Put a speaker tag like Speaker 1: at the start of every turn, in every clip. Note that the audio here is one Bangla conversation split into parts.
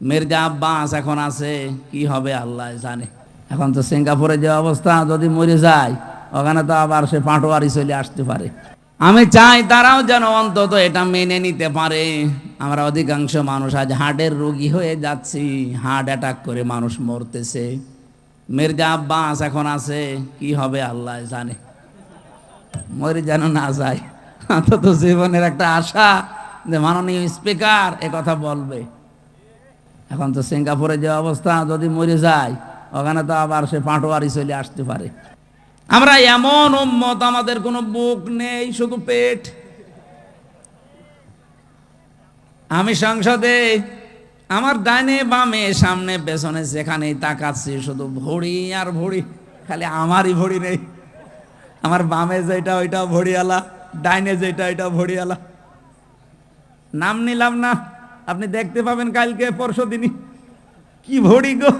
Speaker 1: মির্জা আব্বাস এখন আছে, কি হবে আল্লাহ জানে। এখন তো সিঙ্গাপুরে যে অবস্থা, যদি মরে যায় ওখানে তো আবার সে পাটোয়ারি চলে আসতে পারে। আমি চাই তারাও যেন অন্তত এটা মেনে নিতে পারে। আমরা অধিকাংশ মানুষ আজ হার্টের রোগী হয়ে যাচ্ছি, হার্ট অ্যাটাক করে মানুষ মরতেছে। মির্জা আব্বাস এখন আছে, কি হবে আল্লাহ জানে। মরে যেন না যায়, অন্তত জীবনের একটা আশা যে মাননীয় স্পিকার এ কথা বলবে। এখন তো সিঙ্গাপুরে যে অবস্থা, যদি মরে যায় ওখানে তো আবার সে পাটোয়ারি চলে আসতে পারে। আমরা এমন উম্মত, আমাদের কোনো বুক নেই, শুধু পেট। আমি সংসদে আমার ডাইনে বামে সামনে পেছনে যেখানেই তাকাচ্ছি শুধু ভড়ি আর ভড়ি, খালি আমারই ভড়ি নেই। আমার বামে যেটা ওইটাও ভড়িয়ালা, ডাইনে যেটা ওইটাও ভড়িয়ালা। নাম নিলাম না, আপনি দেখতে পাবেন কালকে পরশু দিনই। কি ভড়ি গো!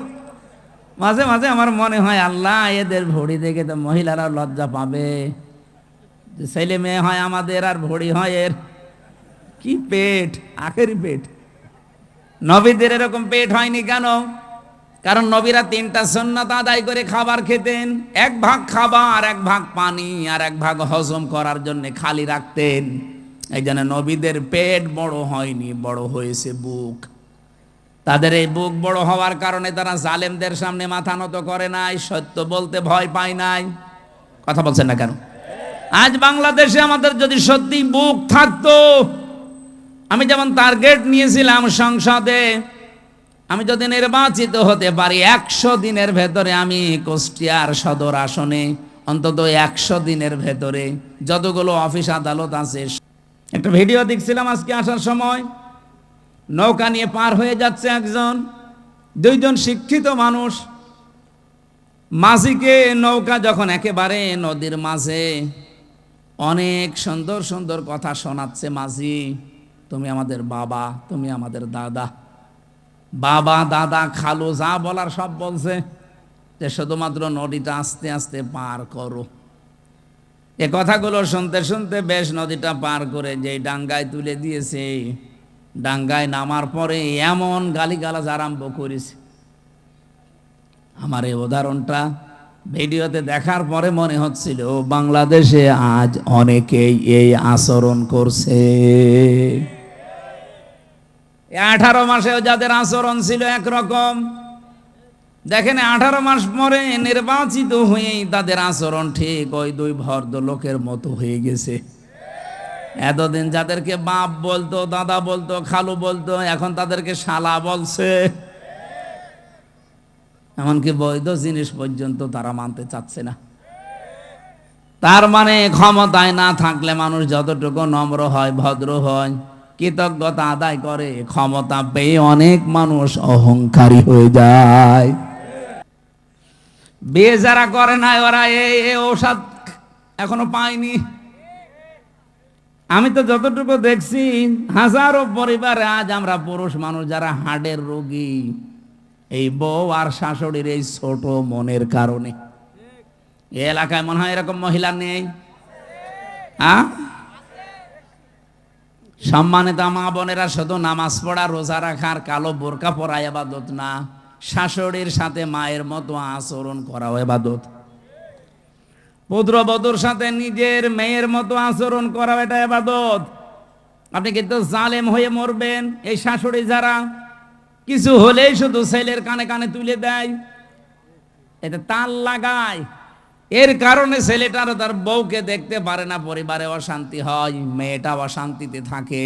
Speaker 1: মাঝে মাঝে আমার মনে হয় আল্লাহ, এদের ভড়ি দেখে তো মহিলারা লজ্জা পাবে। ছেলে মেয়ে হয় আমাদের আর ভড়ি হয় এর। কি পেট, আখেরি পেট। নবীদের এরকম পেট হয়নি কেন? কারণ নবীরা 3টা সুন্নাত আদায় করে খাবার খেতেন। 1 ভাগ খাবার, 1 ভাগ পানি, আর 1 ভাগ হজম করার জন্য খালি রাখতেন। এই জন্য নবীদের পেট বড় হয়নি, বড় হয়েছে বুক। তাদের এই বুক বড় হওয়ার কারণে তারা জালেমদের সামনে মাথা নত করে নাই, সত্য বলতে ভয় পায় নাই। কথা বলছেন না কেন? আজ বাংলাদেশে আমাদের যদি সত্যি বুক থাকতো, আমি যেমন টার্গেট নিয়েছিলাম সংসদে, আমি যদি নির্বাচিত হতে পারি 100 দিনের ভেতরে আমি কুষ্টিয়ার সদর আসনে অন্তত 100 দিনের ভেতরে যতগুলো অফিস আদালত আছে। একটা ভিডিও দেখছিলাম আজকে আসার সময়, নৌকা নিয়ে পার হয়ে যাচ্ছে একজন, 2জন শিক্ষিত মানুষ। মাঝিকে নৌকা যখন একেবারে নদীর মাঝে, অনেক সুন্দর সুন্দর কথা শোনাচ্ছে মাঝি। তুমি আমাদের বাবা, তুমি আমাদের দাদা, বাবা দাদা খালু যা বলার সব বলছে, যে শুধুমাত্র নদীটা আস্তে আস্তে পার করো। এ কথাগুলো শুনতে শুনতে বেশ নদীটা পার করে যেই ডাঙ্গায় তুলে দিয়েছে, ডাঙ্গায় নামার পরে এমন গালিগালাজ আরম্ভ করেছে। আমার এই উদাহরণটা ভিডিওতে দেখার পরে মনে হচ্ছিল বাংলাদেশে আজ অনেকেই এই আচরণ করছে। 18 মাসেও যাদের আচরণ ছিল একরকম, দেখেন 18 মাস পরে নির্বাচিত হয়েই তাদের আচরণ ঠিক ওই 2 ভদ্রলোকের মতো হয়ে গেছে। এতদিন যাদেরকে বাপ বলতো, দাদা বলতো, খালু বলতো, এখন তাদেরকে শালা বলছে। এমনকি বৈধ জিনিস পর্যন্ত তারা মানতে চাচ্ছে না। তার মানে ক্ষমতায় না থাকলে মানুষ যতটুকু নম্র হয়, ভদ্র হয়, কৃতজ্ঞতা আদায় করে, ক্ষমতা পেয়ে অনেক মানুষ অহংকারী হয়ে যায়। বিয়ে যারা করে নাই ওরা এই ঔষধ এখনো পায়নি। আমি তো যতটুকু দেখছি হাজারো পরিবারে আজ আমরা পুরুষ মানুষ যারা হার্টের রোগী, এই বউ আর শাশুড়ির এই ছোট মনের কারণে। এই এলাকায় মনে হয় এরকম মহিলা নেই? সম্মানিত মা বোনেরা, শুধু নামাজ পড়া, রোজা রাখার, কালো বোরকা পরা ইবাদত না, শাশুড়ির সাথে মায়ের মতো আচরণ করাও ইবাদত। পুত্রবধূর সাথে নিজের মেয়ের মতো আচরণ করাও এটা ইবাদত। আপনি কিন্তু জালেম হয়ে মরবেন। এই শাশুড়ি যারা কিছু হলেই শুধু ছেলের কানে কানে তুলে দেয়, এটা তাল লাগায়, এর কারণে ছেলেটারও তার বউকে দেখতে পারে না, পরিবারে অশান্তি হয়, মেয়েটা অশান্তিতে থাকে।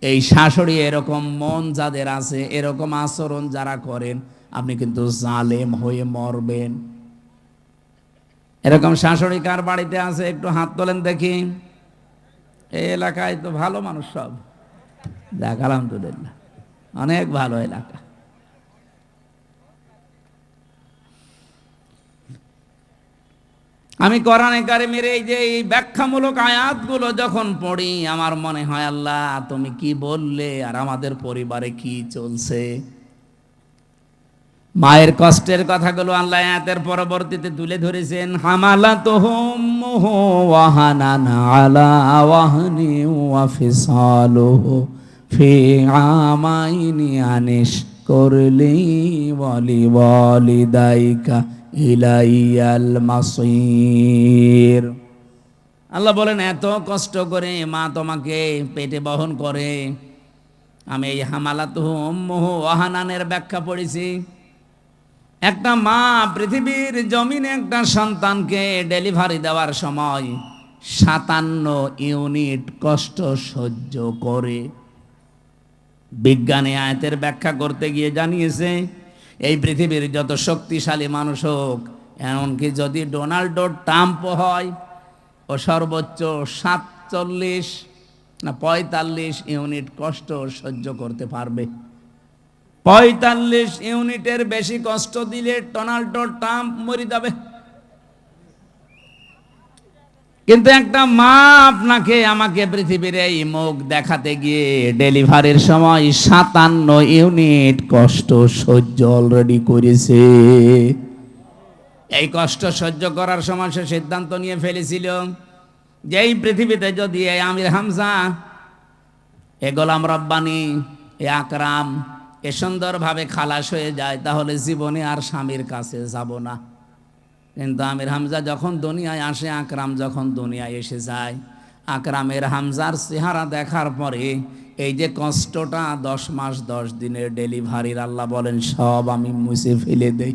Speaker 1: এই শাশুড়ি এরকম মন যাদের আছে, এরকম আচরণ যারা করেন, আপনি কিন্তু জালেম হয়ে মরবেন। এরকম শাশুড়ি কার বাড়িতে আছে একটু হাত তোলেন দেখি। এই এলাকায় তো ভালো মানুষ সব, দেখ আলহামদুলিল্লাহ, অনেক ভালো এলাকা। আমি কোরআনে কারিমের এই যে এই ব্যাখ্যামূলক আয়াতগুলো যখন পড়ি, আমার মনে হয় আল্লাহ তুমি কি বললে আর আমাদের পরিবারে কি চলছে। মায়ের কষ্টের কথাগুলো আল্লাহ আয়াতের পরবর্তীতে তুলে ধরেছেন। হামালাতুহুম ওয়াহানান আলা ওয়াহনি ওয়া ফিসালুহু ফি আমাইনি আনিশ আনিশকুরলি ওয়ালি ওয়ালিদাইকা ইলাইয়াল মাসির। আল্লাহ বলেন এত কষ্ট করে মা তোমাকে পেটে বহন করে। আমি এই হামালাতুহু উম্মুহু ওয়াহানানের ব্যাখ্যা পড়েছি। একটা মা পৃথিবীর জমিনে একটা সন্তানকে ডেলিভারি দেওয়ার সময় 57 ইউনিট কষ্ট সহ্য করে। বিজ্ঞানী আয়াতের ব্যাখ্যা করতে গিয়ে জানিয়েছে এই পৃথিবীর যত শক্তিশালী মানুষ হোক, এমনকি যদি ডোনাল্ড ট্রাম্প হয়, ও সর্বোচ্চ 47 না 45 ইউনিট কষ্ট সহ্য করতে পারবে। 45 ইউনিটের বেশি কষ্ট দিলে ডোনাল্ড ট্রাম্প মরে যাবে। কিন্তু একটা মা আপনাকে আমাকে পৃথিবীর এই মুখ দেখাতে গিয়ে ডেলিভারির সময় 57 ইউনিট কষ্ট সহ্য অলরেডি করেছে। এই কষ্ট সহ্য করার সময় সে সিদ্ধান্ত নিয়ে ফেলেছিল যে এই পৃথিবীতে যদি এই আমির হামজা, এ গোলাম রব্বানি, এ আকরাম এ সুন্দরভাবে খালাস হয়ে যায় তাহলে জীবনে আর স্বামীর কাছে যাব না। কিন্তু আমির হামজা যখন দুনিয়ায় আসে, আকরাম যখন দুনিয়ায় এসে যায়, আকরামের হামজার চেহারা দেখার পরে এই যে কষ্টটা 10 মাস 10 দিনের ডেলিভারির, আল্লাহ বলেন সব আমি মুছে ফেলে দেই।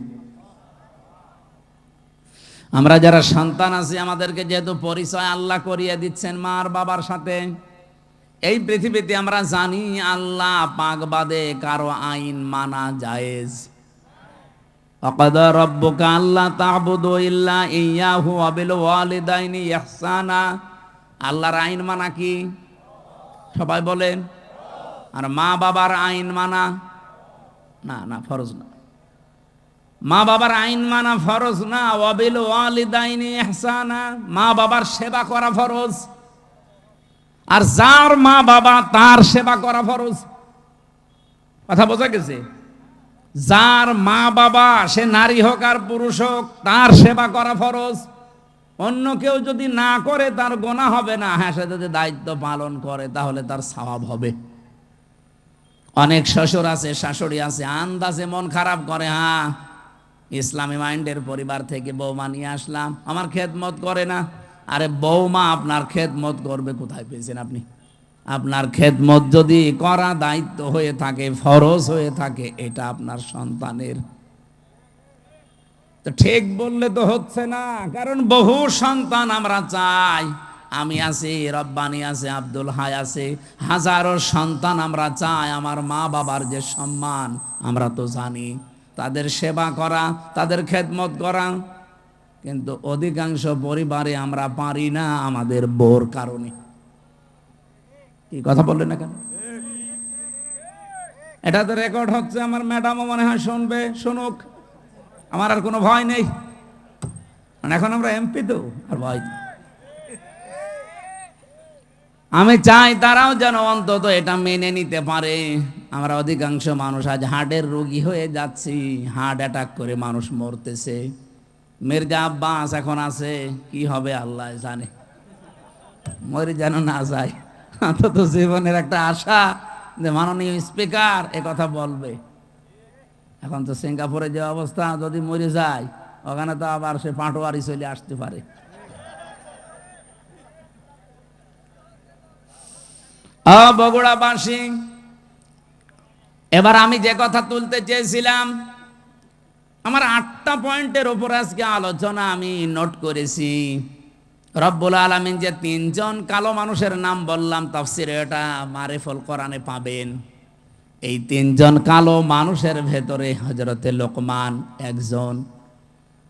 Speaker 1: আমরা যারা সন্তান আছি আমাদেরকে যেহেতু পরিচয় আল্লাহ করিয়ে দিচ্ছেন মা আর বাবার সাথে, এই পৃথিবীতে আমরা জানি আল্লাহ পাক বাদে কারো আইন মানা জায়েজ। ওয়াকাদা রাব্বুকা আল্লা তা'বুদু ইল্লা ইয়্যাহু ওয়া বিল ওয়ালিদাইনি ইহসানা। আল্লাহর আইন মানা কি? সবাই বলেন। আর মা বাবার আইন মানা না, না ফরজ না। মা বাবার আইন মানা ফরজ না। ওয়া বিল ওয়ালিদাইনি ইহসানা, মা বাবার সেবা করা ফরজ। আর যার মা বাবা তার সেবা করা ফরজ। কথা বোঝা গেছে? যার মা বাবা, সে নারী হোক আর পুরুষ হোক, তার সেবা করা ফরজ। অন্য কেউ যদি না করে তার গোনা হবে না। হ্যাঁ, সে যদি দায়িত্ব পালন করে তাহলে তার সওয়াব হবে। অনেক শ্বশুর আছে, শাশুড়ি আছে, আন্দাজে মন খারাপ করে, হ্যাঁ ইসলামী মাইন্ডের পরিবার থেকে বৌমা নিয়ে আসলাম, আমার খেদমত করে না। আরে বৌমা আপনার খেদমত করবে কোথায় পেয়েছেন আপনি? আপনার খেদমত যদি করা দায়িত্ব হয়ে থাকে, ফরজ হয়ে থাকে, এটা আপনার সন্তানের। তো ঠিক বললে তো হচ্ছে না, কারণ বহু সন্তান আমরা চাই। আমি আছি, রব্বানি আছে, আব্দুল হাই আছে, হাজারো সন্তান আমরা চাই আমার মা বাবার যে সম্মান, আমরা তো জানি তাদের সেবা করা, তাদের খেদমত করা। কিন্তু অধিকাংশ পরিবারে আমরা পারি না আমাদের বোর কারণে। কি কথা বললেন না কেন? এটা তো রেকর্ড হচ্ছে, আমার ম্যাডামও মনে হয় শুনবে, শুনুক, আমার আর কোনো ভয় নেই। এখন আমরা এমপি তো আর ভয়। আমি চাই তারাও যেন অন্তত এটা মেনে নিতে পারে। আমরা অধিকাংশ মানুষ আজ হার্টের রোগী হয়ে যাচ্ছি, হার্ট অ্যাটাক করে মানুষ মরতেছে। মির্জা আব্বাস এখন আছে, কি হবে আল্লাহ জানে, মরে যেন না যায়। অন্তত জীবনের একটা আশা যে মাননীয় স্পিকার এ কথা বলবে। এখন তো সিঙ্গাপুরে যে অবস্থা, যদি মরে যায় ওখানে তো আবার সে পাটোয়ারি চলে আসতে পারে। বগুড়াবাসী, এবার আমি যে কথা তুলতে চেয়েছিলাম, আমার 8টা পয়েন্টের উপর আজকে আলোচনা আমি নোট করেছি। রব্বুল আলামিন যে 3জন কালো মানুষের নাম বললাম তাফসিরে, এটা মারিফুল কোরআনে পাবেন। এই 3জন কালো মানুষের ভেতরে হযরতে লোকমান একজন।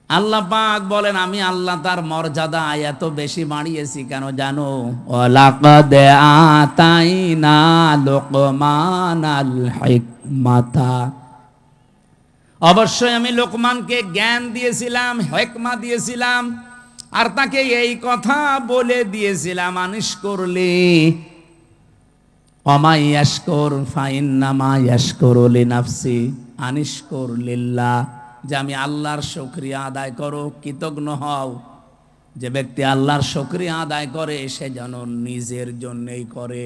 Speaker 1: আল্লাহ পাক বলেন আমি আল্লাহ তার মর্যাদা এত বেশি বাড়িয়েছি কেন জানো? ওয়ালাকাদ আতাইনা লোকমানাল হিকমাতা, অবশ্যই আমি লোকমানকে জ্ঞান দিয়েছিলাম, হিকমা দিয়েছিলাম, আর তাকে এই কথা বলে দিয়েছিলাম আনিশকুরলি ওমা ইয়াশকুর ফাইন্নামা ইয়াশকুরু লিনাফসি, আনিশকুর লিল্লাহ, যে আমি আল্লাহর শুকরিয়া আদায় করো, কৃতজ্ঞ হও। যে ব্যক্তি আল্লাহর শুকরিয়া আদায় করে সে যেন নিজের জন্যই করে।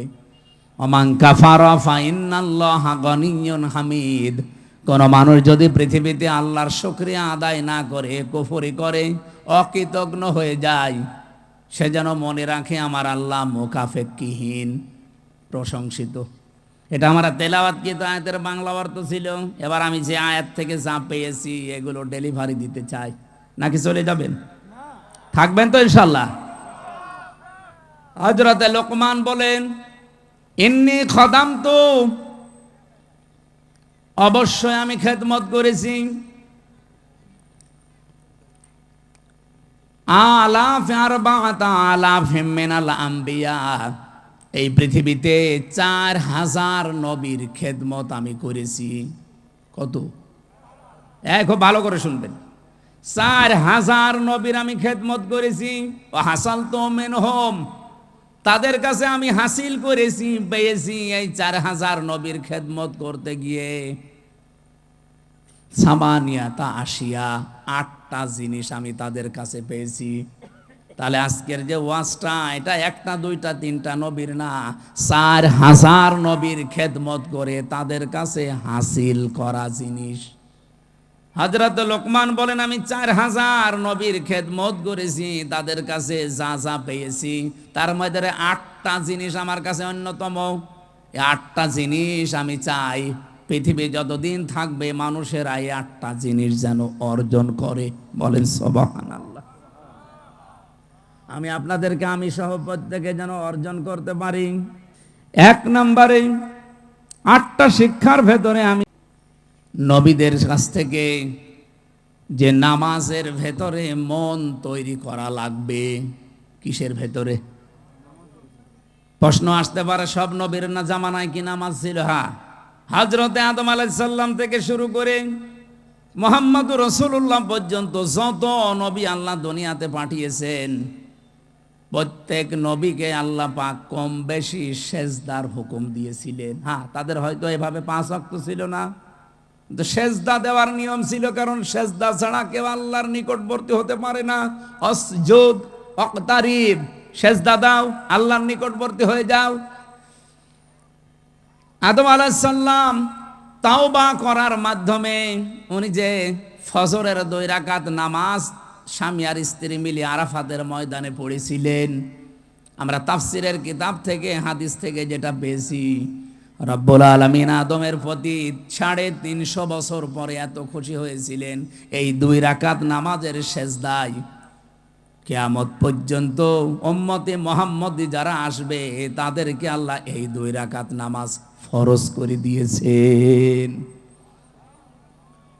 Speaker 1: ওমান কাফারা ফাইন্নাল্লাহা গনিয়্যুন হামিদ, কোন মানুষ যদি পৃথিবীতে আল্লাহর শুকরিয়া আদায় না করে, কুফরি করে, অকৃতজ্ঞ হয়ে যায়, সে যেন মনে রাখে আমার আল্লাহ মুকাফেক্ষিহীন, প্রশংসিত। এটা আমরা তেলাওয়াতকৃত আয়াতের বাংলা অর্থ ছিল। এবার আমি যে আয়াত থেকে যা পেয়েছি এগুলো ডেলিভারি দিতে চাই। নাকি চলে যাবেন? থাকবেন তো ইনশাল্লাহ? হযরতে লোকমান বলেন, ইন্নী খদামতু, অবশ্যই আমি খেদমত করেছি, আলাফ আরবাআতা আলাফিম মিনাল আম্বিয়া, এই পৃথিবীতে 4000 নবীর খেদমত আমি করেছি। কত? খুব ভালো করে শুনবেন। 4000 নবীর আমি খেদমত করেছি। হাসালতু মিনহুম, তাদের কাছে আমি হাসিল করেছি, পেয়েছি এই 4000 নবীর খেদমত করতে গিয়ে সামানিয়াতা আশিয়া, 8টা জিনিস আমি তাদের কাছে পেয়েছি। তাহলে আজকের যে ওয়াজটা, এটা 1টা 2টা 3টা নবীর না, 4000 নবীর খেদমত করে তাদের কাছে হাসিল করা জিনিস। হযরত লোকমান বলেন, আমি 4000 নবীর খেদমত করেছি, তাদের কাছে যা যা পেয়েছি তার মধ্যে 8টা জিনিস আমার কাছে অন্যতম। এই 8টা জিনিস আমি চাই পৃথিবী যতদিন থাকবে মানুষেরা এই 8টা জিনিস যেন অর্জন করে। বলেন সুবহানাল্লাহ। আমি আপনাদেরকে, আমি সহ প্রত্যেকে যেন অর্জন করতে পারি। 1 নম্বরে 8টা শিক্ষার ভেতরে আমি নবীদের কাছ থেকে যে নামাজের ভেতরে মন তৈরি করা লাগবে। কিসের ভেতরে? প্রশ্ন আসতে পারে, সব নবীর না জামানায় কি নামাজ ছিল? হ্যাঁ, হযরতে আদম আলাইহিস সালাম থেকে শুরু করে মুহাম্মদুর রাসূলুল্লাহ পর্যন্ত যত নবী আল্লাহ দুনিয়াতে পাঠিয়েছেন, প্রত্যেক নবীকে আল্লাহ পাক কম বেশি সেজদার হুকুম দিয়েছিলেন। হ্যাঁ, তাদের হয়তো এভাবে 5 ওয়াক্ত ছিল না, কিন্তু সেজদা দেওয়ার নিয়ম ছিল, কারণ সেজদা ছাড়া কেউ আল্লাহর নিকটবর্তী হতে পারে না। আসজুদ ওয়াকতারিব, সেজদা দাও, আল্লাহর নিকটবর্তী হয়ে যাও। আদম আলাইহিস সালাম তাওবা করার মাধ্যমে উনি যে ফজরের 2 রাকাত নামাজ স্বামী আর স্ত্রী মিলে আরাফাতের ময়দানে পড়েছিলেন, আমরা তাফসিরের কিতাব থেকে, হাদিস থেকে যেটা পেয়েছি, রব্বুল আলামিন আদমের প্রতি 350 বছর পরে এত খুশি হয়েছিলেন এই 2 রাকাত নামাজের সেজদায়। কিয়ামত পর্যন্ত উম্মতে মুহাম্মদী যারা আসবে তাদেরকে আল্লাহ এই 2 রাকাত নামাজ ফরজ করে দিয়েছেন।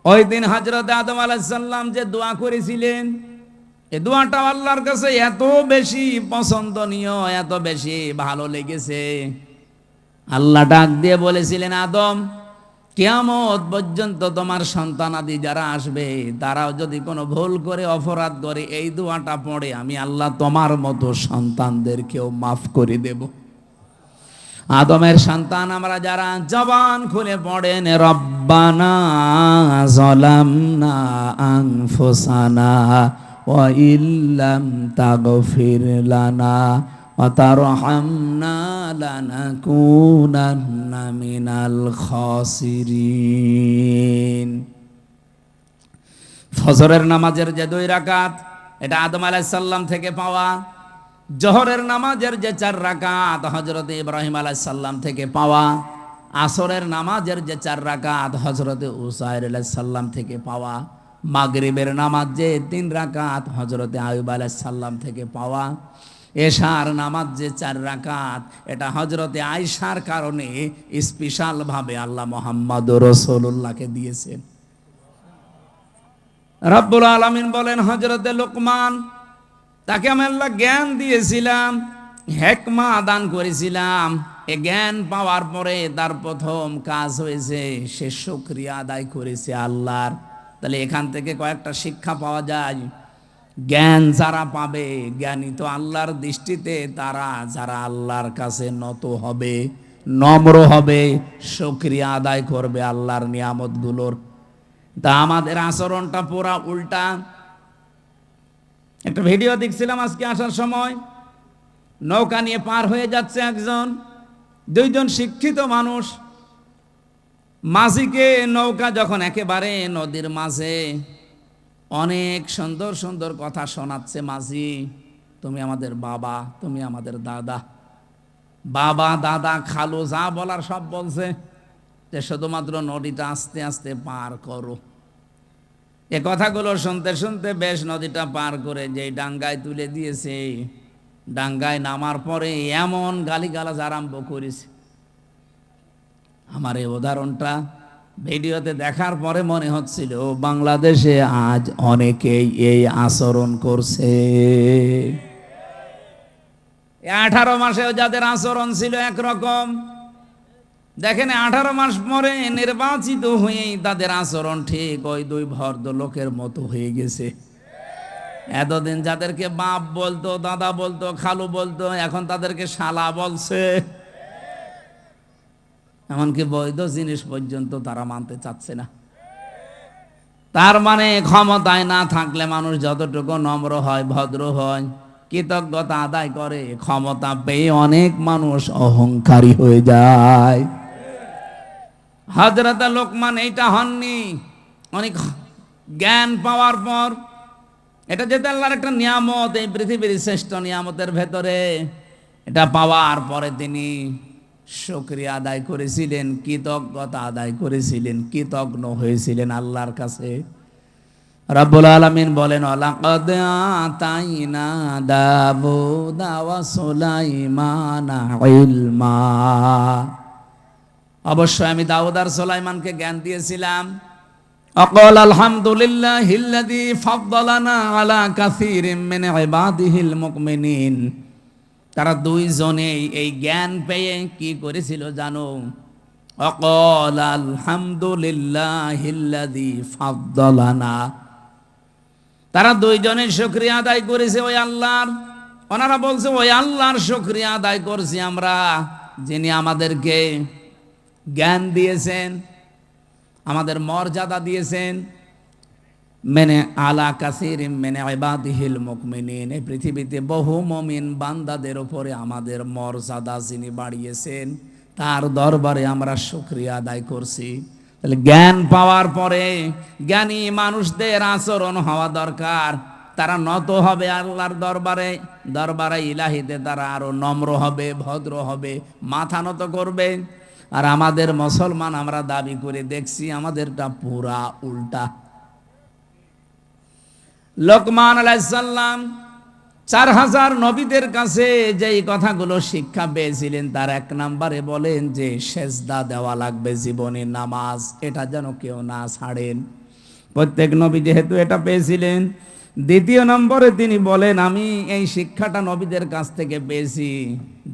Speaker 1: ওই দিন হযরত আদম আলাইহিস সালাম যে দোয়া করেছিলেন, এই দোয়াটা আল্লাহর কাছে এত বেশি পছন্দনীয়, এত বেশি ভালো লেগেছে, আল্লাহ ডাক দিয়ে বলেছিলেন, আদম, কিয়ামত পর্যন্ত তোমার সন্তানাদি যারা আসবে তারাও যদি কোনো ভুল করে, অপরাধ করে এই দোয়াটা পড়ে, আমি আল্লাহ তোমার মতো সন্তানদেরকেও মাফ করে দেব। আদমের সন্তান আমরা যারা জবান খুলে পড়েন, রব্বানা যালামনা আনফুসানা ওয়া ইল্লাম তাগফির লানা ওয়া তারহামনা লানাকুনান্না মিনাল খাসিরিন। ফজরের নামাজের যে 2 রাকাত, এটা আদম আলাইহিস সালাম থেকে পাওয়া। জোহরের নামাজের যে 4 রাকাত, হযরত ইব্রাহিম আলাইহিস সালাম থেকে পাওয়া। আসরের নামাজের যে 4 রাকাত, হযরত উসাইর আলাইহিস সালাম থেকে পাওয়া। মাগরিবের নামাজ যে 3 রাকাত, হযরত আইয়ুব আলাইহিস সালাম থেকে পাওয়া। এশার নামাজ যে 4 রাকাত, এটা হযরতে আয়েশার কারণে স্পেশাল ভাবে আল্লাহ মুহাম্মদুর রাসূলুল্লাহকে দিয়েছেন। রব্বুল আলামিন বলেন, হযরতে লোকমান, তাকে আমি আল্লাহ জ্ঞান দিয়েছিলাম, হিকমা দান করেছিলাম। এই জ্ঞান পাওয়ার পরে তার প্রথম কাজ হয়েছে সে শুকরিয়া আদায় করেছে আল্লাহর। তাহলে এখান থেকে কয়েকটা শিক্ষা পাওয়া যায়। জ্ঞান যারা পাবে, জ্ঞানী তো আল্লাহর দৃষ্টিতে তারা যারা আল্লাহর কাছে নত হবে, নম্র হবে, শুকরিয়া আদায় করবে আল্লাহর নিয়ামতগুলোর। তা আমাদের আচরণটা পুরা উল্টা। একটা ভিডিও দেখছিলাম আজকে আসার সময়, নৌকা নিয়ে পার হয়ে যাচ্ছে একজন, 2জন শিক্ষিত মানুষ, মাঝিকে নৌকা যখন একেবারে নদীর মাঝে, অনেক সুন্দর সুন্দর কথা শোনাচ্ছে মাঝি, তুমি আমাদের বাবা, তুমি আমাদের দাদা, বাবা দাদা খালু যা বলার সব বলছে, যে শুধুমাত্র নদীটা আস্তে আস্তে পার করো। এ কথাগুলো শুনতে শুনতে বেশ নদীটা পার করে যেই ডাঙ্গায় তুলে দিয়েছে, ডাঙ্গায় নামার পরে এমন গালিগালাজ আরম্ভ করেছে। আমার এই উদাহরণটা ভিডিওতে দেখার পরে মনে হচ্ছিল বাংলাদেশে আজ অনেকেই এই আচরণ করছে। 18 মাসেও যাদের আচরণ ছিল একরকম, দেখেন 18 মাস পরে নির্বাচিত হয়েই তাদের আচরণ ঠিক ওই দুই ভদ্রলোকের মতো হয়ে গেছে। এতদিন যাদেরকে বাপ বলতো, দাদা বলতো, খালু বলতো, এখন তাদেরকে শালা বলছে। এমনকি বৈধ জিনিস পর্যন্ত তারা মানতে চাচ্ছে না। তার মানে ক্ষমতায় না থাকলে মানুষ যতটুকু নম্র হয়, ভদ্র হয়, কৃতজ্ঞতা আদায় করে, ক্ষমতা পেয়ে অনেক মানুষ অহংকারী হয়ে যায়। হযরত লোকমান এইটা হননি। অনেক জ্ঞান পাওয়ার পর, এটা যেটা আল্লাহর একটা নিয়ামত, এই পৃথিবীর শ্রেষ্ঠ নিয়ামতের ভেতরে, এটা পাওয়ার পরে তিনি শুকরিয়া আদায় করেছিলেন, কৃতজ্ঞতা আদায় করেছিলেন, কৃতজ্ঞ হয়েছিলেন আল্লাহর কাছে। রব্বুল আলামিন বলেন, লাকাদ আতাইনা দাউদা ওয়া সুলাইমানা ইলমা, অবশ্যই আমি দাউদ আর সুলাইমানকে জ্ঞান দিয়েছিলাম। আকাল আলহামদুলিল্লাহিল্লাযী ফাদ্দালানা আলা কাসীরিম মিন ইবাদিহিল মুমিনিন। তারা দুইজনেই এই জ্ঞান পেয়ে কি করেছিল জানো? আকাল আলহামদুলিল্লাহিল্লাযী ফাদ্দালানা। তারা দুইজনে শুকরিয়া আদায় করেছে ওই আল্লাহর। ওনারা বলছে ওই আল্লাহর শুকরিয়া আদায় করছি আমরা, যিনি আমাদেরকে জ্ঞান দিয়েছেন, আমাদের মর্যাদা দিয়েছেন। মেনে আলা কাসীরিম মিন ইবাদিহিল মুমিনিন, এই পৃথিবীতে বহু মুমিন বান্দাদের উপরে আমাদের মর্যাদা যিনি বাড়িয়েছেন, তার দরবারে আমরা শুকরিয়া আদায় করছি। তাহলে জ্ঞান পাওয়ার পরে জ্ঞানী মানুষদের আচরণ হওয়া দরকার। তারা নত হবে আল্লাহর দরবারে, দরবারে ইলাহিতে তারা আরো নম্র হবে, ভদ্র হবে, মাথা নত করবে। আর আমাদের মুসলমান আমরা দাবি করে দেখছি আমাদেরটা পুরা উল্টা। লোকমান আলাইহিস সালাম 4000 নবীদের কাছে যেই কথাগুলো শিক্ষা পেয়েছিলেন, তার 1 নম্বরে বলেন যে সেজদা দেওয়া লাগবে জীবনে, নামাজ, এটা যেন কেউ না ছাড়েন। প্রত্যেক নবী যেহেতু এটা পেয়েছিলেন। 2 নম্বরে তিনি বলেন, আমি এই শিক্ষাটা নবীদের কাছ থেকে পেয়েছি,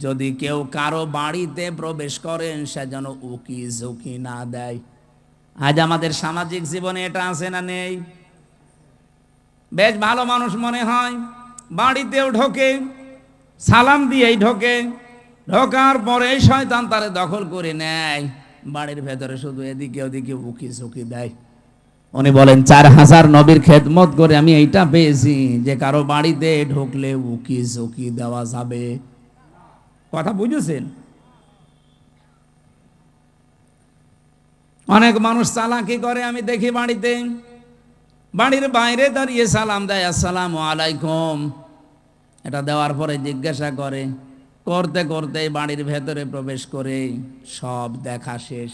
Speaker 1: যদি কেউ কারো বাড়িতে প্রবেশ করেন সে যেন উকি ঝুঁকি না দেয়। আজ আমাদের সামাজিক জীবনে এটা আছে না নেই? বেশ ভালো মানুষ মনে হয়, বাড়িতেও ঢোকে, সালাম দিয়েই ঢোকে, ঢোকার পরে শয়তান তারে দখল করে নেয়, বাড়ির ভেতরে শুধু এদিকে ওদিকে উকি ঝুঁকি দেয়। উনি বলেন 4000 নবীর খেদমত করে আমি এইটা পেয়েছি যে কারো বাড়িতে ঢুকলে উকি ঝুঁকি দেওয়া যাবে। কথা বুঝেছেন? অনেক মানুষ চালাকি করে, আমি দেখি বাড়িতে, বাড়ির বাইরে দাঁড়িয়ে সালাম দেয়, আসসালামু আলাইকুম। এটা দেওয়ার পরে জিজ্ঞাসা করে, করতে করতে বাড়ির ভেতরে প্রবেশ করে সব দেখা শেষ।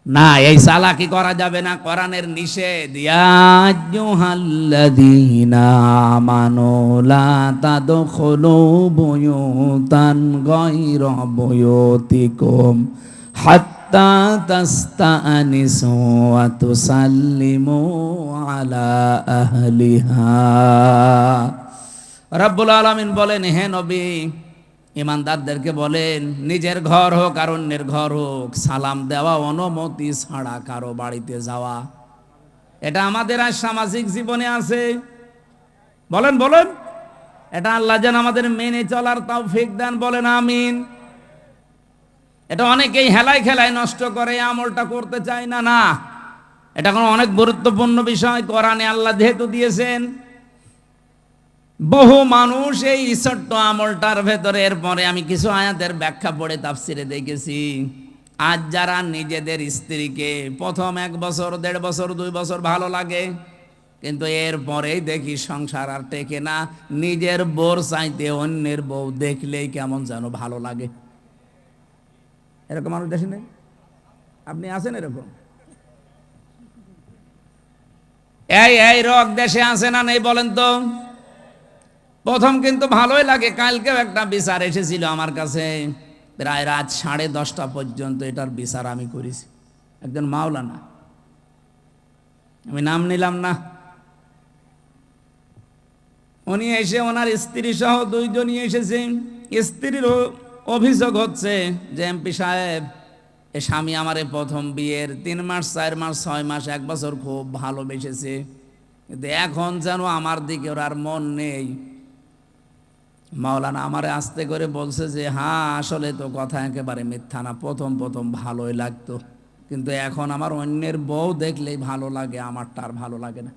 Speaker 1: না, এই চালাকি করা যাবে না, কোরআনের নিষেধ। ইয়া আইয়ুহাল্লাযীনা আমানু লা তাদখুলু বুয়ুতান গায়রা বুয়ুতিকুম হাত্তা তাস্তানিসু ওয়া তুসাল্লিমু আলা আহলিহা। রব্বুল আলামিন বলেন, হে নবী, ইমানদারদেরকে বলেন, নিজের ঘর হোক আর অন্যের ঘর হোক, সালাম দেওয়া অনুমতি ছাড়া কারো বাড়িতে যাওয়া, এটা আমাদের আজ সামাজিক জীবনে আছে। বলেন বলেন, এটা আল্লাহ যেন আমাদের মেনে চলার তৌফিক দেন, বলেন আমিন। এটা অনেকেই হেলায় খেলায় নষ্ট করে, আমলটা করতে চায় না। না, এটা কোনো অনেক গুরুত্বপূর্ণ বিষয়, কোরআনে আল্লাহ যেহেতু দিয়েছেন। বহু মানুষ এই ছোট্ট আমলটার ভেতরে, এরপরে আমি কিছু আয়াতের ব্যাখ্যা পড়ে তাফসিরে দেখেছি, আজ যারা নিজেদের স্ত্রীকে প্রথম 1 বছর 1.5 বছর 2 বছর ভালো লাগে, কিন্তু এর পরেই দেখি সংসার আর টেকে না, নিজের বউর চাইতে অন্যের বউ দেখলেই কেমন যেন ভালো লাগে। এরকম মানুষ দেশে নেই? আপনি আছেন এরকম? এই রোগ দেশে আছে না নেই বলেন তো? প্রথম কিন্তু ভালোই লাগে। কালকেও একটা বিচার এসেছিল আমার কাছে, প্রায় রাত 10:30 পর্যন্ত এটার বিচার আমি করেছি। একজন মাওলানা, আমি নাম নিলাম না, উনি এসে ওনার স্ত্রী সহ 2 জনই এসেছেন। স্ত্রীর অভিযোগ হচ্ছে যে এমপি সাহেব, এ স্বামী আমারে প্রথম বিয়ের 3 মাস 4 মাস 6 মাস 1 বছর খুব ভালোবেসেছে, কিন্তু এখন যেন আমার দিকে ওর আর মন নেই। মাওলানা আমারে আস্তে করে বলছে যে হ্যাঁ আসলে তো কথা একেবারে মিথ্যা না, প্রথম প্রথম ভালোই লাগতো, কিন্তু এখন আমার অন্যের বউ দেখলেই ভালো লাগে, আমারটা আর ভালো লাগে না।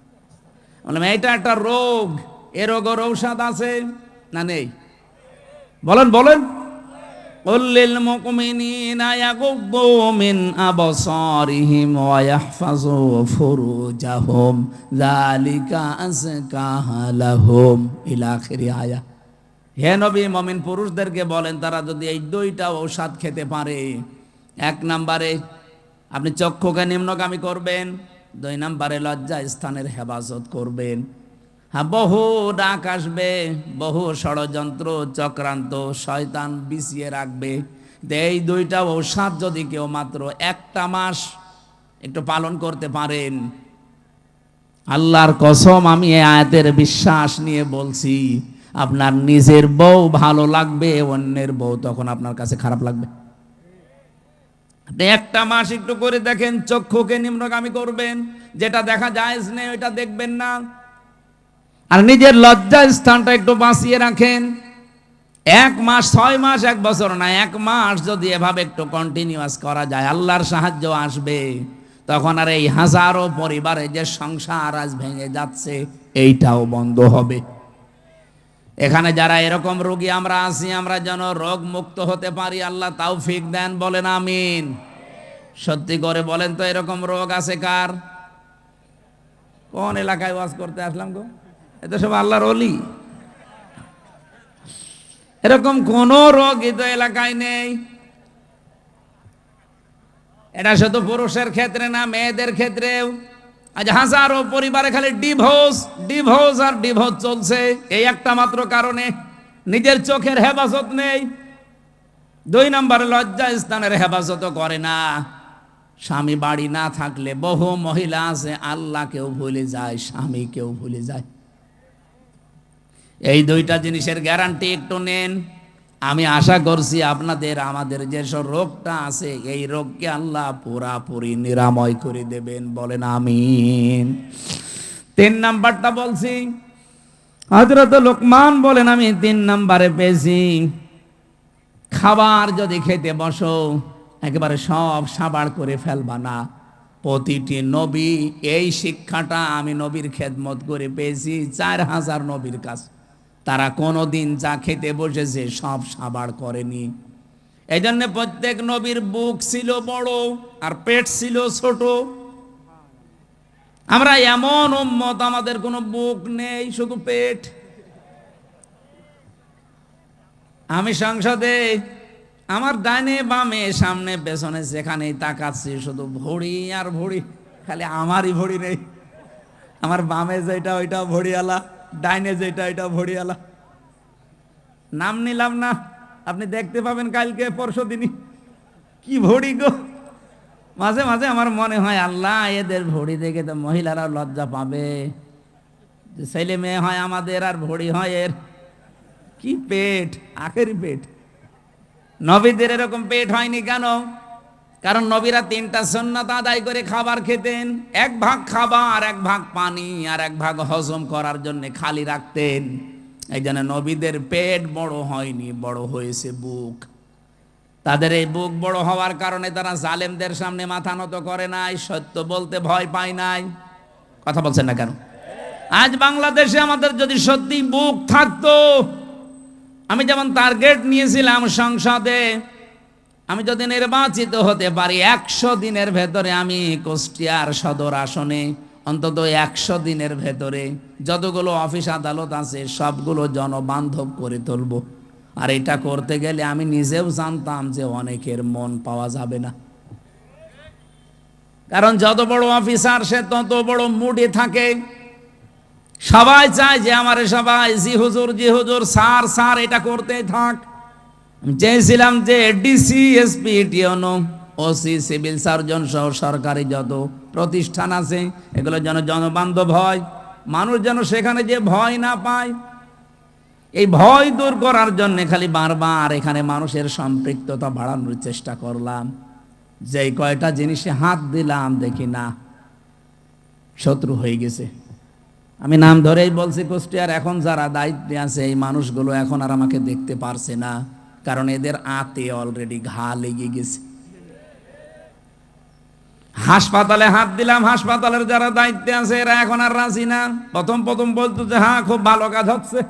Speaker 1: বললাম এইটা একটা রোগ, এ রোগের ঔষধ আছে না নেই? বলেন বলেন। কুল্লিল মুমিনিনা ইয়াগুদ্দু মিন আবসারিহিম ওয়া ইয়াহফাযু ফুরুজাহুম যালিকা আযকা লাহুম ইলা আখিরি আয়াত। হে নবী, মুমিন পুরুষদেরকে বলেন তারা যদি এই 2টা ঔষধ খেতে পারে, 1 নম্বরে আপনি চক্ষুকে নিম্নগামী করবেন, 2 নম্বরে লজ্জা স্থানের হেফাজত করবেন। হ্যাঁ, বহু ডাক আসবে, বহু ষড়যন্ত্র চক্রান্ত শয়তান বিছিয়ে রাখবে। এই 2টা ঔষধ যদি কেউ মাত্র 1টা মাস একটু পালন করতে পারেন, আল্লাহর কসম আমি এই আয়াতের বিশ্বাস নিয়ে বলছি, আপনার নিজের বউ ভালো লাগবে, অন্যের বউ তখন আপনার কাছে খারাপ লাগবে। আপনি 1টা মাস একটু করে দেখেন, চক্ষুকে নিম্নগামী করবেন, যেটা দেখা জায়েজ নেই ওইটা দেখবেন না, আর নিজের লজ্জা স্থানটা একটু বাঁচিয়ে রাখেন। 1 মাস 6 মাস 1 বছর না, 1 মাস যদি এভাবে একটু কন্টিনিউয়াস করা যায়, আল্লাহর সাহায্য আসবে। তখন আর এই হাজারো পরিবারে যে সংসার আজ ভেঙে যাচ্ছে এইটাও বন্ধ হবে। এখানে যারা এরকম রোগী আমরা আছি, আমরা যেন রোগ মুক্ত হতে পারি, আল্লাহ তৌফিক দেন, বলেন আমিন। সত্যি করে বলেন তো, এরকম রোগ আছে কার? কোন এলাকায় ওয়াজ করতে আসলাম গো? এটা সব আল্লাহর ওলি। এরকম কোন রোগই তো এলাকায় নেই। এটা শুধু পুরুষের ক্ষেত্রে না, মেয়েদের ক্ষেত্রেও। আজ হাজারো পরিবারে খালি ডিভোর্স আর ডিভোর্স চলছে, এই একটা মাত্র কারণে, নিজের চোখের হেফাজত নেই। 2 নম্বরে লজ্জা স্থানের হেফাজত করে না। স্বামী বাড়ি না থাকলে বহু মহিলা আছে আল্লাহকেও ভুলে যায়, স্বামীকেও ভুলে যায়। এই 2টা জিনিসের গ্যারান্টি একটু নেন। আমি আশা করছি আপনাদের আমাদের যেসব রোগটা আছে এই রোগকে আল্লাহ পুরাপুরি নিরাময় করে দেবেন, বলেন আমিন। 3 নাম্বারটা বলছি, হযরত লোকমান বলেন আমি 3 নাম্বারে পেয়েছি, খাবার যদি খেতে বসো একেবারে সব সাবাড় করে ফেলবা না। প্রতিটি নবী এই শিক্ষাটা আমি নবীর খেদমত করে পেয়েছি 4000 নবীর কাছে, তারা কোনোদিন যা খেতে বসেছে সব সাবাড় করেনি। এই জন্য প্রত্যেক নবীর বুক ছিল বড় আর পেট ছিল ছোট। আমরা এমন উম্মত, আমাদের কোনো বুক নেই, শুধু পেট। আমি সংসদে আমার ডাইনে বামে সামনে পেছনে যেখানেই তাকাচ্ছি শুধু ভড়ি আর ভড়ি, খালি আমারই ভড়ি নেই। আমার বামে যেটা ওইটাও ভড়িয়ালা, ডাইনে যেটা ওইটাও ভড়িয়ালা। নাম নিলাম না, আপনি দেখতে পাবেন কালকে পরশু দিনই কি ভড়ি গো। মাঝে মাঝে আমার মনে হয় আল্লাহ এদের ভড়ি দেখে তো মহিলারা লজ্জা পাবে, ছেলে মেয়ে হয় আমাদের আর ভড়ি হয় এর। কি পেট, আখেরি পেট। নবীদের এরকম পেট হয়নি কেন? কারণ নবীরা 3টা সুন্নাত আদায় করে খাবার খেতেন, 1 ভাগ খাবার, 1 ভাগ পানি, আর 1 ভাগ হজম করার জন্য খালি রাখতেন। এই জন্য নবীদের পেট বড় হয়নি, বড় হয়েছে বুক। তাদের এই বুক বড় হওয়ার কারণে তারা জালেমদের সামনে মাথা নত করে নাই, সত্য বলতে ভয় পায় নাই। কথা বলছেন না কেন? আজ বাংলাদেশে আমাদের যদি সত্যি বুক থাকতো, আমি যেমন টার্গেট নিয়েছিলাম সংসদে আমি যদি নির্বাচিত হতে পারি 100 দিনের ভেতরে আমি কুষ্টিয়ার সদর আসনে অন্তত 100 দিনের ভেতরে যতগুলো অফিস আদালত আছে সবগুলো জনবান্ধব করে তুলব। আর এটা করতে গেলে আমি নিজেও জানতাম যে অনেকের মন পাওয়া যাবে না, কারণ যত বড় অফিসার সে তত বড় মুডে থাকে। সবাই চায় যে আমারে সবাই জি হুজুর স্যার স্যার এটা করতেই থাক। আমি চেয়েছিলাম যে ডিসি এসপি টিওনো ওসি সিভিল সার্জন সহ সরকারি যত প্রতিষ্ঠান আছে এগুলো যেন জনবান্ধব হয়, মানুষ যেন সেখানে যে ভয় না পায়। এই ভয় দূর করার জন্য খালি বারবার এখানে মানুষের সম্পৃক্ততা বাড়ানোর চেষ্টা করলাম। যেই কয়টা জিনিসে হাত দিলাম দেখি না শত্রু হয়ে গেছে। আমি নাম ধরেই বলছি, কুষ্টিয়ার এখন যারা দায়িত্বে আছে এই মানুষগুলো এখন আর আমাকে দেখতে পারছে না, কারণ এদের আতে অলরেডি ঘা লেগে গেছে। হাসপাতালে হাত দিলাম, হাসপাতালের যারা দায়িত্বে আছে এরা এখন আর রাজি না। প্রথম বলতো যে হ্যাঁ খুব ভালো কাজ হচ্ছে।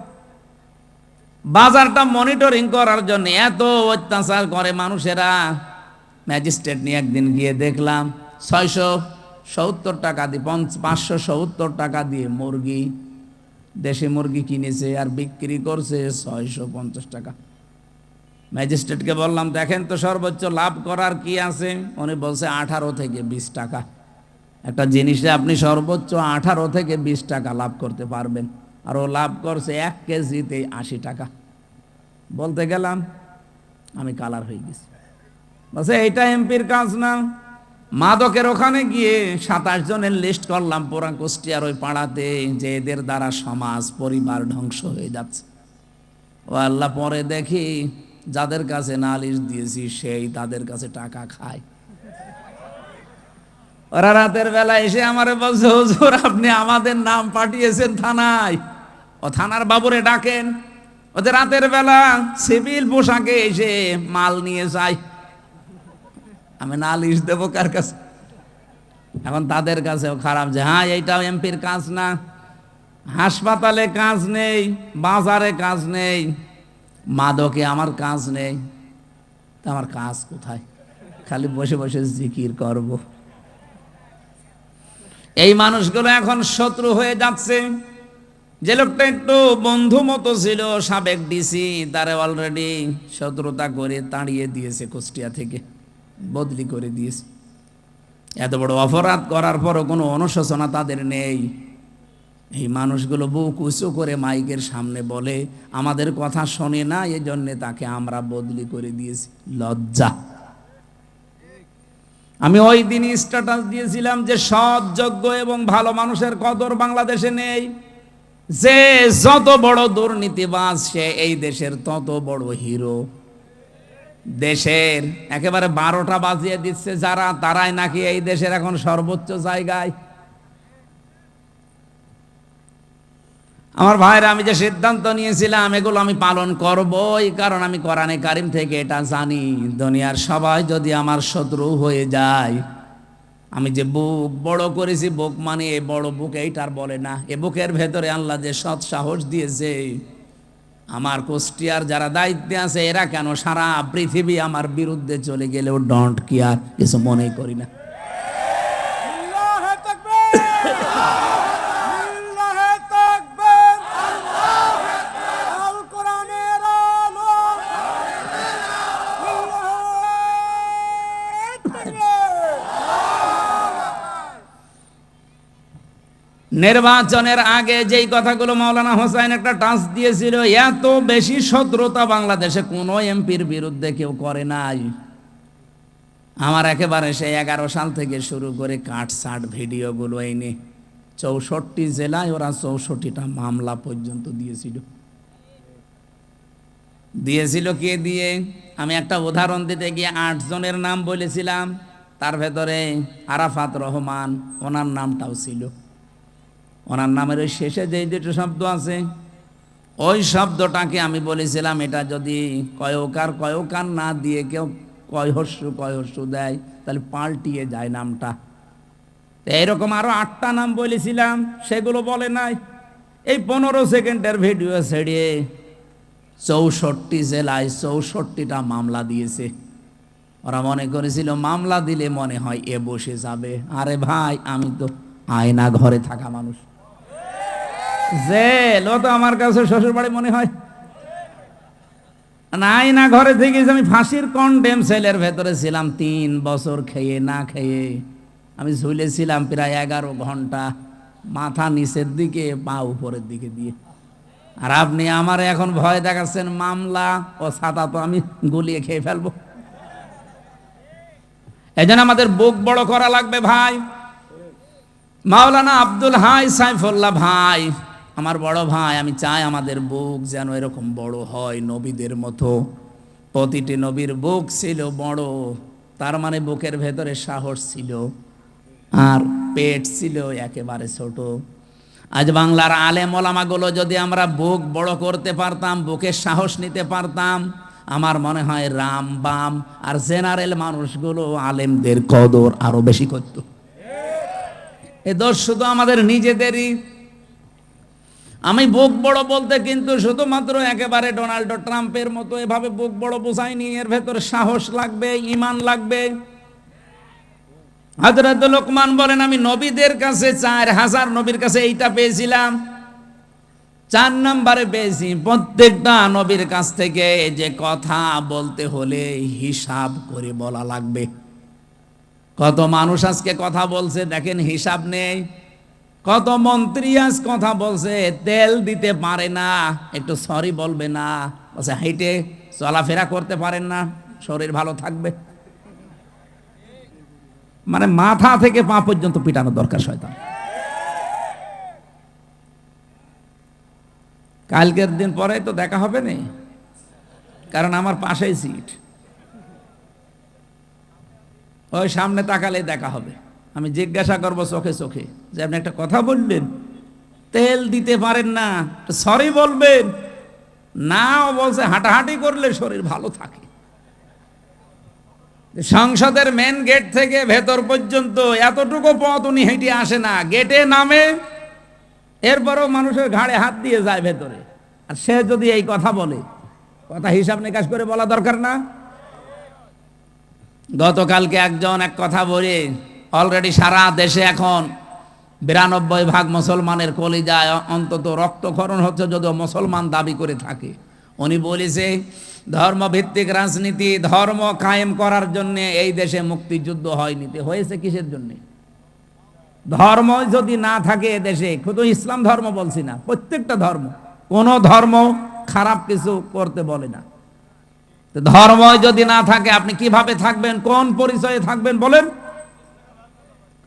Speaker 1: বাজারটা মনিটরিং করার জন্য এত অত্যাচার করে মানুষেরা। ম্যাজিস্ট্রেট নিয়ে একদিন গিয়ে দেখলাম 670 টাকা দিয়ে 570 টাকা দিয়ে মুরগি, দেশি মুরগি কিনেছে আর বিক্রি করছে 650 টাকা। ম্যাজিস্ট্রেটকে বললাম দেখেন তো সর্বোচ্চ লাভ করার কি আছে। উনি বলছে 18 থেকে 20 টাকা। একটা জিনিসে আপনি সর্বোচ্চ 18 থেকে 20 টাকা লাভ করতে পারবেন, আর ও লাভ করছে 1 কেজিতে 80 টাকা। বলতে গেলাম আমি কালার হয়ে গেছি। বলছে এইটা এমপির কাজ না। মাদকের ওখানে গিয়ে 27 জনের লিস্ট করলাম পুরা কুষ্টিয়ার ওই পাড়াতে, যে এদের দ্বারা সমাজ পরিবার ধ্বংস হয়ে যাচ্ছে। ও আল্লাহ, পরে দেখি যাদের কাছে নালিশ দিয়েছি সেই তাদের কাছে টাকা খায়। ওরা রাতের বেলা এসে আমারে বলছে হুজুর আপনি আমাদের নাম পাঠিয়েছেন থানায়, ও থানার বাবুরে ডাকেন। ওদের রাতের বেলা সিভিল পোশাকে এসে মাল নিয়ে যায়। আমি নালিশ দেবো কার কাছে? এখন তাদের কাছেও খারাপ যে হ্যাঁ এইটাও এমপির কাজ না। হাসপাতালে কাজ নেই, বাজারে কাজ নেই, মাদকে আমার কাজ নেই, তা আমার কাজ কোথায়? খালি বসে বসে জিকির করব। এই মানুষগুলো এখন শত্রু হয়ে যাচ্ছে। যে লোকটা একটু বন্ধু মতো ছিল সাবেক ডিসি, তারে অলরেডি শত্রুতা করে তাড়িয়ে দিয়েছে, কুষ্টিয়া থেকে বদলি করে দিয়েছে। এত বড় অপরাধ করার পরও কোনো অনুশোচনা তাদের নেই। এই মানুষগুলো বুক উঁচু করে মাইকের সামনে বলে আমাদের কথা শোনে না, এই জন্যে তাকে আমরা বদলি করে দিয়েছি। লজ্জা। আমি ওই দিনই স্ট্যাটাস দিয়েছিলাম যে সৎ, যোগ্য এবং ভালো মানুষের কদর বাংলাদেশে নেই। যে যত বড় দুর্নীতিবাজ সে এই দেশের তত বড় হিরো। দেশের একেবারে 12টা বাজিয়ে দিচ্ছে যারা, তারাই নাকি এই দেশের এখন সর্বোচ্চ জায়গায়। আমার ভাইরা, আমি যে সিদ্ধান্ত নিয়েছিলাম এগুলো আমি পালন করবই, কারণ আমি কোরআনে কারিম থেকে এটা জানি, দুনিয়ার সবাই যদি আমার শত্রু হয়ে যায়, আমি যে বুক বড় করেছি, বুক মানে এই বড় বুক এইটার বলে না, এ বুকের ভেতরে আল্লাহ যে সৎ সাহস দিয়েছে, আমার কুষ্টিয়ার যারা দায়িত্বে আছে এরা কেন সারা পৃথিবী আমার বিরুদ্ধে চলে গেলেও ডোন্ট কেয়ার, কিছু মনে করি না। নির্বাচনের আগে যেই কথাগুলো মাওলানা হোসাইন একটা টাচ দিয়েছিল, এত বেশি শত্রুতা বাংলাদেশে কোনো এমপির বিরুদ্ধে কেউ করে নাই। আমার একেবারে সেই 11 সাল থেকে শুরু করে কাটসাট ভিডিওগুলো এনে 64 জেলায় ওরা 64টা মামলা পর্যন্ত দিয়েছিল। কে দিয়ে? আমি একটা উদাহরণ দিতে গিয়ে 8 জনের নাম বলেছিলাম, তার ভেতরে আরাফাত রহমান, ওনার নামটাও ছিল। ওনার নামের ওই শেষে যেই দুটো শব্দ আছে, ওই শব্দটাকে আমি বলেছিলাম এটা যদি কয়কার না দিয়ে কেউ কয়হস্যু দেয় তাহলে পাল্টিয়ে যায় নামটা। এইরকম আরো 8টা নাম বলেছিলাম, সেগুলো বলে নাই। এই 15 সেকেন্ডের ভিডিও ছেড়ে 64 জেলায় 64টা মামলা দিয়েছে। ওরা মনে করেছিল মামলা দিলে মনে হয় এ বসে যাবে। আরে ভাই, আমি তো আয়না ঘরে থাকা মানুষ, জেল ও তো আমার কাছে শ্বশুর বাড়ি মনে হয় না। আয়না ঘরে থেকে আমি ফাঁসির কন্ডেম সেলের ভেতরে ছিলাম 3 বছর, খেয়ে না খেয়ে আমি ঝুলেছিলাম প্রায় 11 ঘন্টা, মাথা নিচের দিকে পা উপরের দিকে দিয়ে। আর আপনি আমার এখন ভয় দেখাচ্ছেন মামলা ও ছাতা তো আমি গুলিয়ে খেয়ে ফেলবো। এজন্য আমাদের বুক বড় করা লাগবে ভাই। মাওলানা আব্দুল হাই সাইফুল্লাহ ভাই আমার বড় ভাই, আমি চাই আমাদের বুক যেন এরকম বড় হয় নবীদের মতো। প্রতিটি নবীর বুক ছিল বড়, তার মানে বুকের ভেতরে সাহস ছিল, আর পেট ছিল একেবারে ছোট। আজ বাংলার আলেম ওলামাগুলো যদি আমরা বুক বড় করতে পারতাম, বুকের সাহস নিতে পারতাম, আমার মনে হয় রাম বাম আর জেনারেল মানুষগুলো আলেমদের কদর আরো বেশি করত। এ দোষ শুধু আমাদের নিজেদেরই। আমি বুক বড় বলতে কিন্তু শুধুমাত্র একেবারে ডোনাল্ড ট্রাম্পের মতো এভাবে বুক বড় বোঝায়নি, এর ভেতরে সাহস লাগবে, ঈমান লাগবে। হযরত লোকমান বলেন, আমি নবীদের কাছে 4000 নবীর কাছে এইটা পেয়েছিলাম, 4 নম্বরে পেয়েছি প্রত্যেকটা নবীর কাছ থেকে যে কথা বলতে হলে হিসাব করে বলা লাগবে। কত মানুষ আজকে কথা বলছে দেখেন, হিসাব নেই। কত মন্ত্রী আজ কথা বলছে, তেল দিতে পারে না, একটু সরি বলবে না, বলছে হাইটে চলাফেরা করতে পারেন না, শরীর ভালো থাকবে। মানে মাথা থেকে পা পর্যন্ত পিটানো দরকার শয়তান। কালকের দিন পরে তো দেখা হবে না, কারণ আমার পাশেই সিট, ওই সামনে তাকালে দেখা হবে। আমি জিজ্ঞাসা করবো চোখে চোখে যে আপনি একটা কথা বললেন, তেল দিতে পারেন না, সরি বলবেন না। বলছে হাঁটাহাঁটি করলে শরীর ভালো থাকে। সংসদের মেন গেট থেকে ভেতর পর্যন্ত এতটুকু পথ উনি হেঁটে আসে না, গেটে নামে, এরপরও মানুষের ঘাড়ে হাত দিয়ে যায় ভেতরে। আর সে যদি এই কথা বলে, কথা হিসাব নিকাশ করে বলা দরকার না? গতকালকে একজন এক কথা বলে, অলরেডি সারা দেশে এখন 92% মুসলমানের কলিজায় অন্তত রক্তক্ষরণ হচ্ছে, যদিও মুসলমান দাবি করে থাকে। উনি বলেছে ধর্মভিত্তিক রাজনীতি, ধর্ম কায়েম করার জন্য এই দেশে মুক্তিযুদ্ধ হয়নি, হয়েছে কিসের জন্য? ধর্ম যদি না থাকে এদেশে, শুধু ইসলাম ধর্ম বলছি না, প্রত্যেকটা ধর্ম, কোন ধর্ম খারাপ কিছু করতে বলে না। ধর্ম যদি না থাকে আপনি কিভাবে থাকবেন, কোন পরিচয়ে থাকবেন বলেন?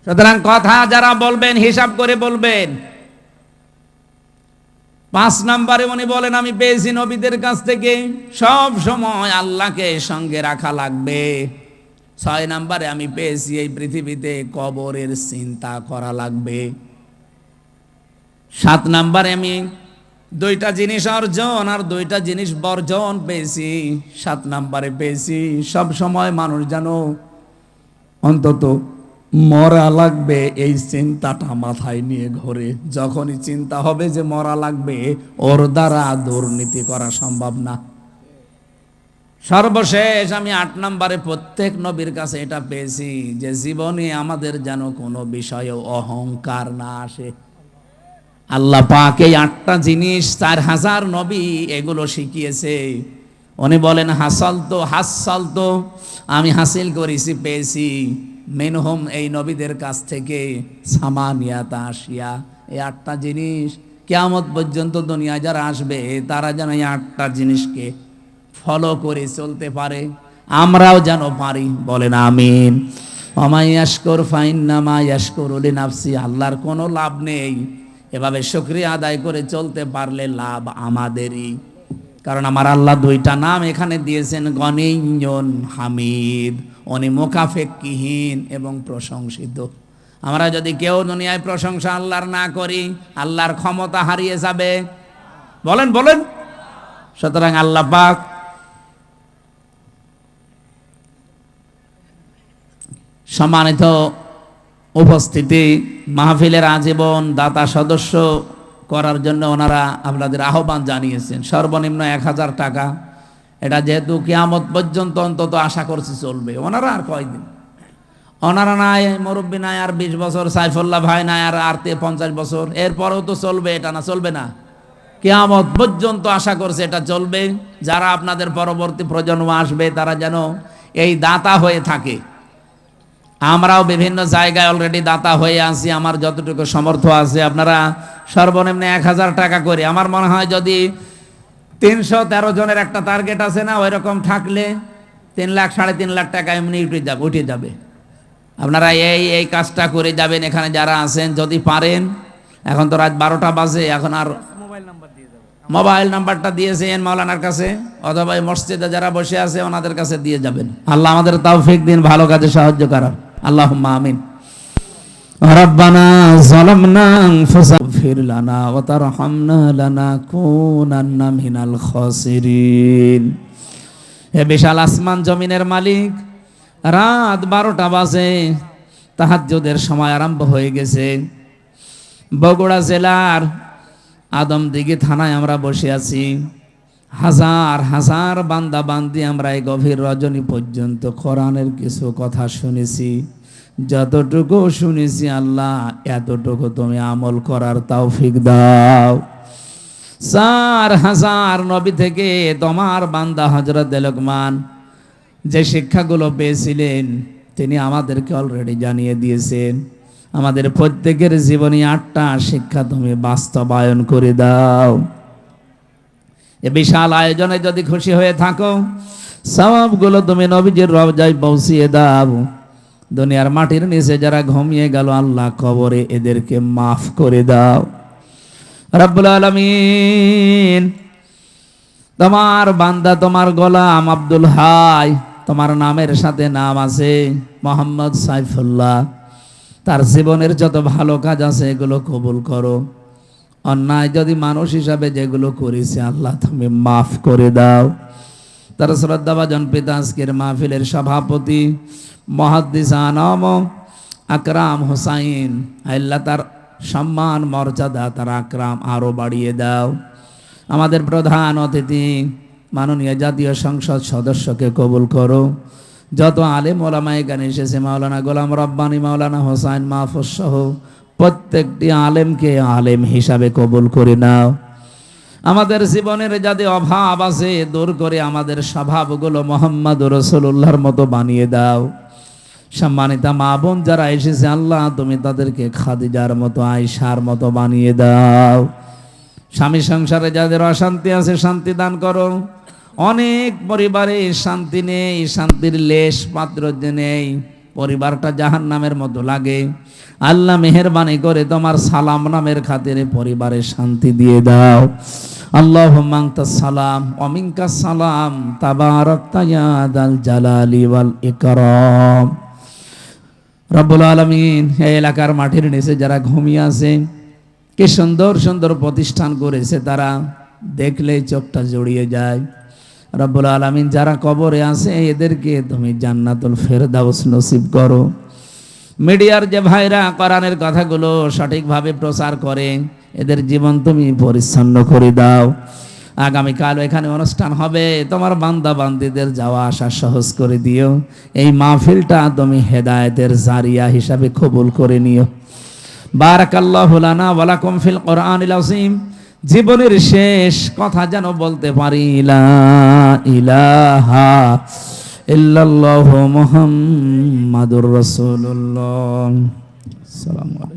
Speaker 1: সুতরাং কথা যারা বলবেন হিসাব করে বলবেন। 5 নম্বরে উনি বলেন, আমি পেয়েছি নবীদের কাছ থেকে সব সময় আল্লাহকে সঙ্গে রাখা লাগবে। 6 নম্বরে আমি পেয়েছি এই পৃথিবীতে কবরের চিন্তা করা লাগবে। 7 নম্বরে আমি 2টা জিনিস অর্জন আর 2টা জিনিস বর্জন পেয়েছি। 7 নম্বরে পেয়েছি সব সময় মানুষ যেন অন্তত মরা লাগবে এই চিন্তাটা মাথায় নিয়ে ঘোরে। যখনই চিন্তা হবে যে মরা লাগবে, ওর দ্বারা দুর্নীতি করা সম্ভব না। সর্বশেষ আমি 8 নম্বরে প্রত্যেক নবীর কাছে এটা পেয়েছি যে জীবনে আমাদের যেন কোনো বিষয়ে অহংকার না আসে। আল্লাহ পাক এই 8টা জিনিস 4000 নবী এগুলো শিখিয়েছে। উনি বলেন হাসাল তো আমি হাসিল করেছি, পেয়েছি মিনহুম এই নবীদের কাছ থেকে সামানিয়াতা আশিয়া, এই 8টা জিনিস কিয়ামত পর্যন্ত দুনিয়ায় যারা আসবে তারা যেন এই 8টা জিনিসকে ফলো করে চলতে পারে, আমরাও যেন পারি। বলেন আমিন। ওমাই ইয়াশকুর ফাইন্নামা ইয়াশকুরু লিনাফসি, আল্লাহর কোনো লাভ নেই, এভাবে শুকরিয়া আদায় করে চলতে পারলে লাভ আমাদেরই। কারণ আমার আল্লাহ 2টা নাম এখানে দিয়েছেন, গনিয়্যুন হামিদ, উনি মুখাফেক্ষিহীন এবং প্রশংসিত। আমরা যদি কেউ দুনিয়ায় প্রশংসা আল্লাহর না করি, আল্লাহর ক্ষমতা হারিয়ে যাবে। বলেন বলেন। সুতরাং আল্লাহ পাক সম্মানিত উপস্থিতি, মাহফিলের আজীবন দাতা সদস্য করার জন্য ওনারা আপনাদের আহ্বান জানিয়েছেন। সর্বনিম্ন 1000 টাকা, এটা যেহেতু কিয়ামত পর্যন্ত অন্তত আশা করছি চলবে। ওনারা আর কয়দিন, ওনারা নাই, মুরব্বী নাই আর 20 বছর, সাইফুল্লাহ ভাই নাই আর 50 বছর, এরপরেও তো চলবে, এটা না চলবে না? কিয়ামত পর্যন্ত আশা করছে এটা চলবে। যারা আপনাদের পরবর্তী প্রজন্ম আসবে তারা যেন এই দাতা হয়ে থাকে। আমরাও বিভিন্ন জায়গায় অলরেডি দাতা হয়ে আছি, আমার যতটুকু সমর্থ আছে। আপনারা সর্বনিম্ন 1000 টাকা করে, আমার মনে হয় যদি 313 জনের একটা টার্গেট আছে না, ওই রকম থাকলে 3 লাখ 3.5 লাখ টাকা এমনি উঠে যাবে। আপনারা এই কাজটা করে যাবেন এখানে যারা আছেন, যদি পারেন। এখন তো রাত 12টা বাজে, এখন আর মোবাইল নাম্বারটা দিয়েছেন মাওলানার কাছে, অথবা এই মসজিদে যারা বসে আছে ওনাদের কাছে দিয়ে যাবেন। আল্লাহ আমাদের তৌফিক দিন ভালো কাজে সাহায্য করার। আল্লাহুম্মা আমিন। রব্বানা যালামনা আনফুসানা ফাগফির লানা ওয়া তারহামনা লানাকুনান্না মিনাল খাসিরিন। হে বিশাল আসমান জমিনের মালিক, রাত 12টা বাজে, তাহাজ্জুদের সময় আরম্ভ হয়ে গেছে। বগুড়া জেলার আদমদিঘি থানায় আমরা বসে আছি। হাজার হাজার বান্দা বান্দি আমরা এই গভীর রজনী পর্যন্ত কোরআনের কিছু কথা শুনেছি। যতটুকু শুনেছি আল্লাহ এতটুকু তুমি আমল করার তৌফিক দাও। 4000 নবী থেকে তোমার বান্দা হযরত লোকমান যে শিক্ষাগুলো পেয়েছিলেন তিনি আমাদেরকে অলরেডি জানিয়ে দিয়েছেন। আমাদের প্রত্যেকের জীবনে 8টা শিক্ষা তুমি বাস্তবায়ন করে দাও। এ বিশাল আয়োজনে যদি খুশি হয়ে থাকো, সওয়াবগুলো তুমি নবীজির রওজায় পৌঁছিয়ে দাও। দুনিয়ার মাটির নিচে যারা ঘুমিয়ে গেল আল্লাহ কবরে এদেরকে মাফ করে দাও। রব্বুল আলামিন, তোমার বান্দা তোমার গোলাম আব্দুল হাই, তোমার নামের সাথে নাম আছে মোহাম্মদ সাইফুল্লাহ। তার জীবনের যত ভালো কাজ আছে এগুলো কবুল করো। অন্যায় যদি মানুষ হিসাবে যেগুলো করেছে আল্লাহ তুমি মাফ করে দাও। তার শ্রদ্ধাভাজন পিতা আজকের মাহফিলের সভাপতি মুহাদ্দিস আনম আকরাম হোসাইন, আল্লাহ তার সম্মান মর্যাদা তার আকরাম আরো বাড়িয়ে দাও। আমাদের প্রধান অতিথি মাননীয় জাতীয় সংসদ সদস্যকে কবুল করো। যত আলেম ওলামা এখানে এসেছে, মাওলানা গোলাম রব্বানী, মাওলানা হোসাইন মাহফুজ সহ প্রত্যেকটি আলেমকে আলেম হিসাবে কবুল করে নাও। আমাদের জীবনের যাদের অভাব আছে দূর করে আমাদের স্বভাবগুলো মুহাম্মদ রাসূলুল্লাহর মতো বানিয়ে দাও। সম্মানিতা মা বোন যারা এসেছে আল্লাহ তুমি তাদেরকে খাদিজার মতো, আয়েশার মতো বানিয়ে দাও। স্বামী সংসারে যাদের অশান্তি আছে শান্তি দান করো। অনেক পরিবারে শান্তি নেই, শান্তির লেশ মাত্র নেই, পরিবারটা জাহান্নামের মতো লাগে। আল্লাহ মেহেরবানি করে তোমার সালাম নামের খাতিরে পরিবারে শান্তি দিয়ে দাও। আল্লাহুম্মা আনতাস সালাম ওয়া মিনকাস সালাম তাবারাকতা ইয়া যাল জালালি ওয়াল ইকরাম। রব্বুল আলামিন, এই এলাকার মাটির নিচে যারা ঘুমিয়ে আছে, কি সুন্দর সুন্দর প্রতিষ্ঠান করেছে, তারা দেখলেই চোখটা জড়িয়ে যায়। রব্বুল আলামিন, যারা কবরে আছে এদেরকে তুমি জান্নাতুল ফেরদাউস নসিব করো। মিডিয়ার যে ভাইরা কোরআনের কথাগুলো সঠিকভাবে প্রচার করে এদের জীবন তুমি পরিচ্ছন্ন করে দাও। আগামীকাল এখানে অনুষ্ঠান হবে, তোমার বান্দা বান্দীদের যাওয়া আসা সহজ করে দিও। এই মাহফিলটা তুমি হেদায়েতের জারিয়া হিসাবে কবুল করে নিও। বারাকাল্লাহু লানা ওয়া লাকুম ফিল কোরআনিল আযীম। জীবনের শেষ কথা যেন বলতে পারি লা ইলাহা ইল্লাল্লাহু মুহাম্মাদুর রাসূলুল্লাহ। আসসালামু আলাইকুম।